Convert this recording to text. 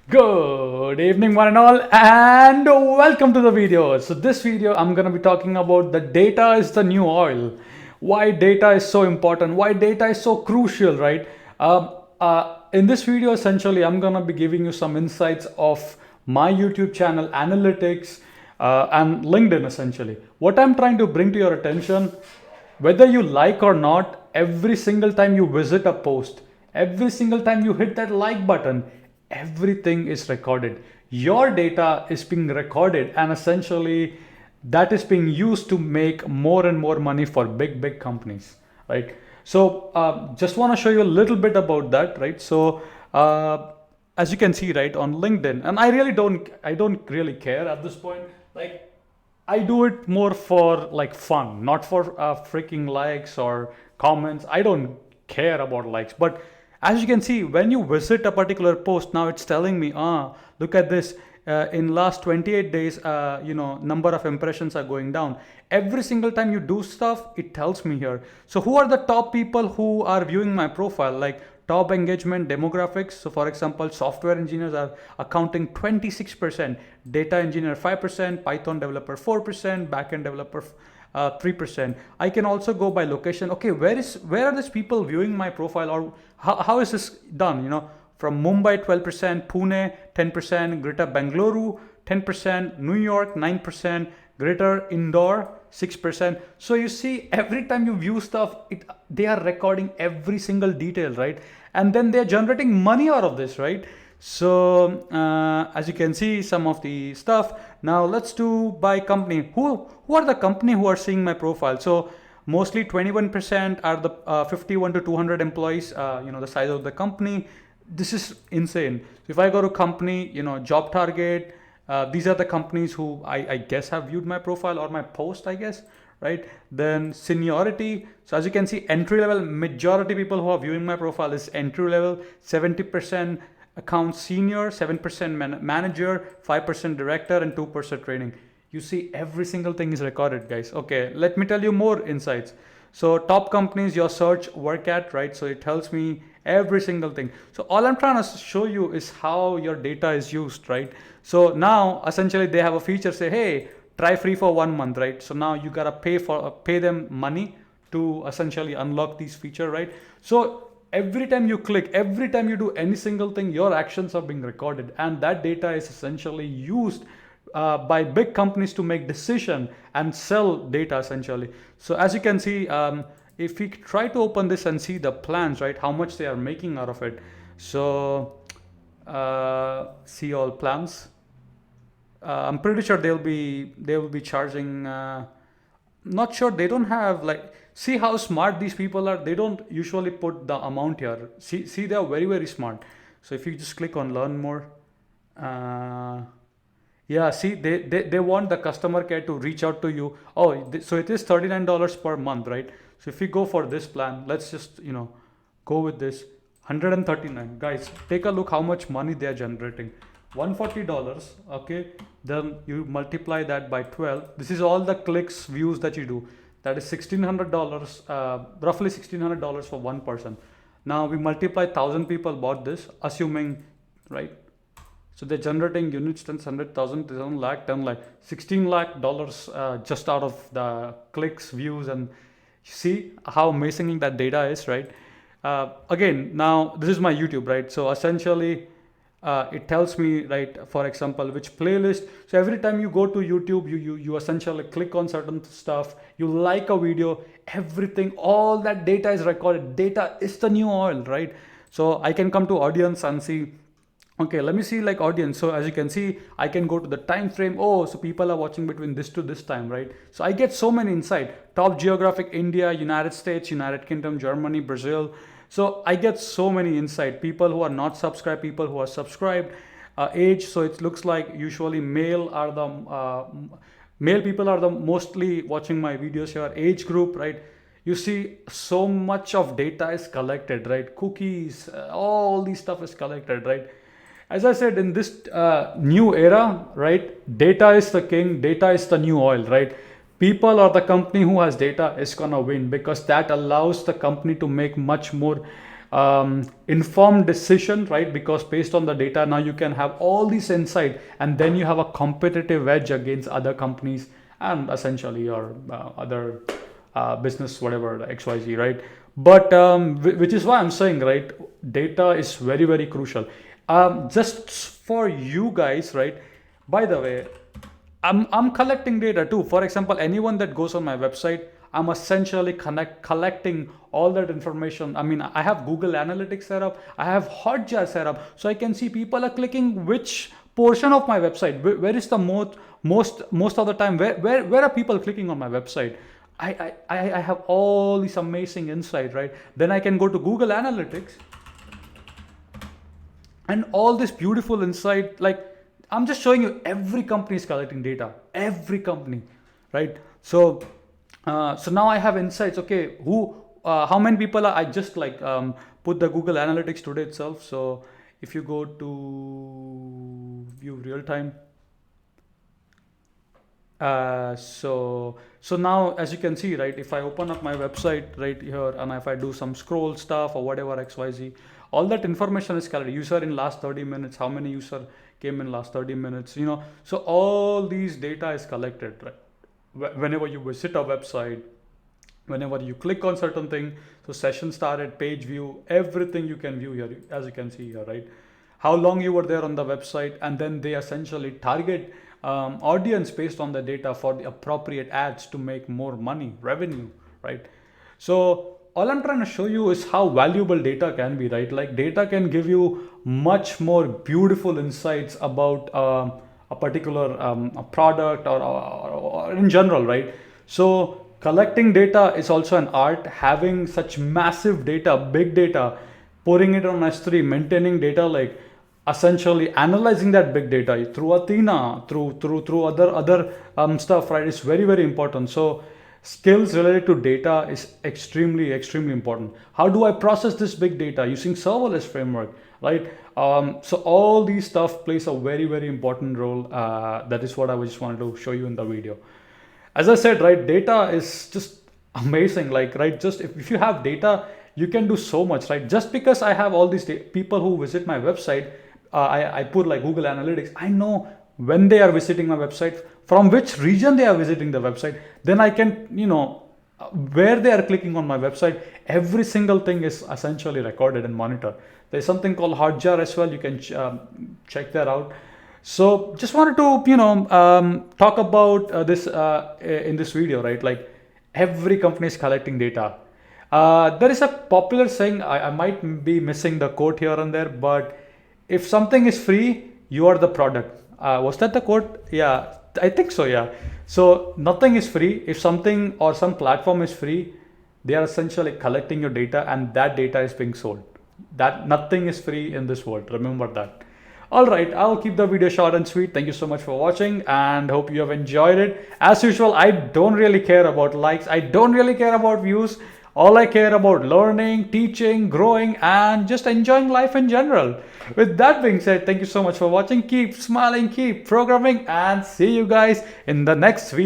Good evening, one and all, and welcome to the video. So, this video I'm gonna be talking about the data is the new oil. Why data is so important, why data is so crucial, right? In this video, essentially, I'm gonna be giving you some insights of my YouTube channel, analytics, and LinkedIn, essentially. What I'm trying to bring to your attention, whether you like or not, every single time you visit a post, every single time you hit that like button, everything is recorded. Your data is being recorded, and essentially that is being used to make more and more money for big companies, right? So just want to show you a little bit about that, right? So as you can see, right, on LinkedIn, and I don't really care at this point, like I do it more for like fun, not for freaking likes or comments. I don't care about likes. But as you can see, when you visit a particular post, now it's telling me, look at this. In last 28 days, number of impressions are going down. Every single time you do stuff, it tells me here. So who are the top people who are viewing my profile? Like top engagement demographics. So for example, software engineers are accounting 26%, data engineer 5%, Python developer 4%, backend developer 3%. I can also go by location. Okay, where are these people viewing my profile, or how is this done? From Mumbai 12%, Pune 10%, Greater Bangalore 10%, New York 9%, Greater Indore 6%. So you see, every time you view stuff, they are recording every single detail, right? And then they're generating money out of this, right? So as you can see, some of the stuff. Now let's do by company. Who are the company who are seeing my profile? So mostly 21% are the 51 to 200 employees. The size of the company. This is insane. So if I go to company, job target, these are the companies who I guess have viewed my profile or my post, I guess, right? Then seniority. So as you can see, entry level, majority people who are viewing my profile is entry level. 70% account senior, 7% manager, 5% director, and 2% training. You see, every single thing is recorded, guys. Okay, let me tell you more insights. So top companies your search work at, right? So it tells me every single thing. So all I'm trying to show you is how your data is used, right? So now essentially they have a feature, say, hey, try free for 1 month, right? So now you gotta pay them money to essentially unlock these feature, right? So every time you click, every time you do any single thing, your actions are being recorded, and that data is essentially used by big companies to make decision and sell data, essentially. So as you can see, if we try to open this and see the plans, right, how much they are making out of it. So see all plans. I'm pretty sure they will be charging. Not sure, they don't have, like, see how smart these people are. They don't usually put the amount here. See, they are very smart. So if you just click on learn more, uh, yeah, see, they want the customer care to reach out to you. Oh, so it is $39 per month, right? So if we go for this plan, let's just go with this 139. Guys, take a look how much money they are generating. $140. Okay, then you multiply that by 12. This is all the clicks, views that you do. That is $1,600, roughly $1,600 for one person. Now we multiply 1,000 people bought this, assuming, right? So they're generating units, 100,000, 7 lakh, 10 lakh, 16 lakh dollars just out of the clicks, views, and see how amazing that data is, right? Again, now this is my YouTube, right? So essentially, it tells me, right, for example, which playlist. So every time you go to YouTube, you essentially click on certain stuff, you like a video, everything, all that data is recorded. Data is the new oil, right? So I can come to audience and see, okay, let me see, like, audience. So as you can see, I can go to the time frame. Oh, so people are watching between this to this time, right? So I get so many insight. Top geographic: India, United States, United Kingdom, Germany, Brazil. So I get so many insight. People who are not subscribed, people who are subscribed. Age. So it looks like usually male people are the mostly watching my videos here. Age group, right? You see, so much of data is collected, right? Cookies, all these stuff is collected, right? As I said, in this new era, right, data is the king, data is the new oil, right? People or the company who has data is gonna win, because that allows the company to make much more informed decision, right? Because based on the data, now you can have all these insight, and then you have a competitive edge against other companies and essentially your other business, whatever, the XYZ, right? But which is why I'm saying, right, data is very, very crucial. Just for you guys, right? By the way, I'm collecting data too. For example, anyone that goes on my website, I'm essentially collecting all that information. I mean, I have Google Analytics set up, I have Hotjar set up, so I can see people are clicking which portion of my website. Where is the most of the time? Where are people clicking on my website? I have all these amazing insight, right? Then I can go to Google Analytics and all this beautiful insight. Like, I'm just showing you, every company is collecting data, every company, right? So so now I have insights. Okay, how many people are, I just like put the Google Analytics today itself. So if you go to view real time, so now, as you can see, right, if I open up my website right here, and if I do some scroll stuff or whatever XYZ, all that information is collected. User in last 30 minutes, how many user came in last 30 minutes, so all these data is collected, right? Whenever you visit a website, whenever you click on certain thing, so session started, page view, everything you can view here, as you can see here, right? How long you were there on the website, and then they essentially target audience based on the data for the appropriate ads to make more money, revenue, right? So all I'm trying to show you is how valuable data can be, right? Like, data can give you much more beautiful insights about a particular a product, or in general, right? So collecting data is also an art. Having such massive data, big data, putting it on S3, maintaining data lake, essentially analyzing that big data through Athena, through other stuff, right? It's very, very important. So skills related to data is extremely important. How do I process this big data using serverless framework, right? So all these stuff plays a very, very important role. That is what I just wanted to show you in the video. As I said, right, data is just amazing. Like, right, just if you have data, you can do so much, right? Just because I have all these people who visit my website, I put like Google Analytics, I know when they are visiting my website, from which region they are visiting the website, then I can, where they are clicking on my website, every single thing is essentially recorded and monitored. There's something called Hotjar as well. You can check that out. So just wanted to, talk about this in this video, right? Like, every company is collecting data. There is a popular saying, I might be missing the quote here and there, but if something is free, you are the product. Was that the quote? Yeah, I think so, yeah. So nothing is free. If something or some platform is free, they are essentially collecting your data, and that data is being sold. That nothing is free in this world. Remember that. All right, I'll keep the video short and sweet. Thank you so much for watching, and hope you have enjoyed it. As usual, I don't really care about likes. I don't really care about views. All I care about learning, teaching, growing, and just enjoying life in general. With that being said, thank you so much for watching. Keep smiling, keep programming, and see you guys in the next video.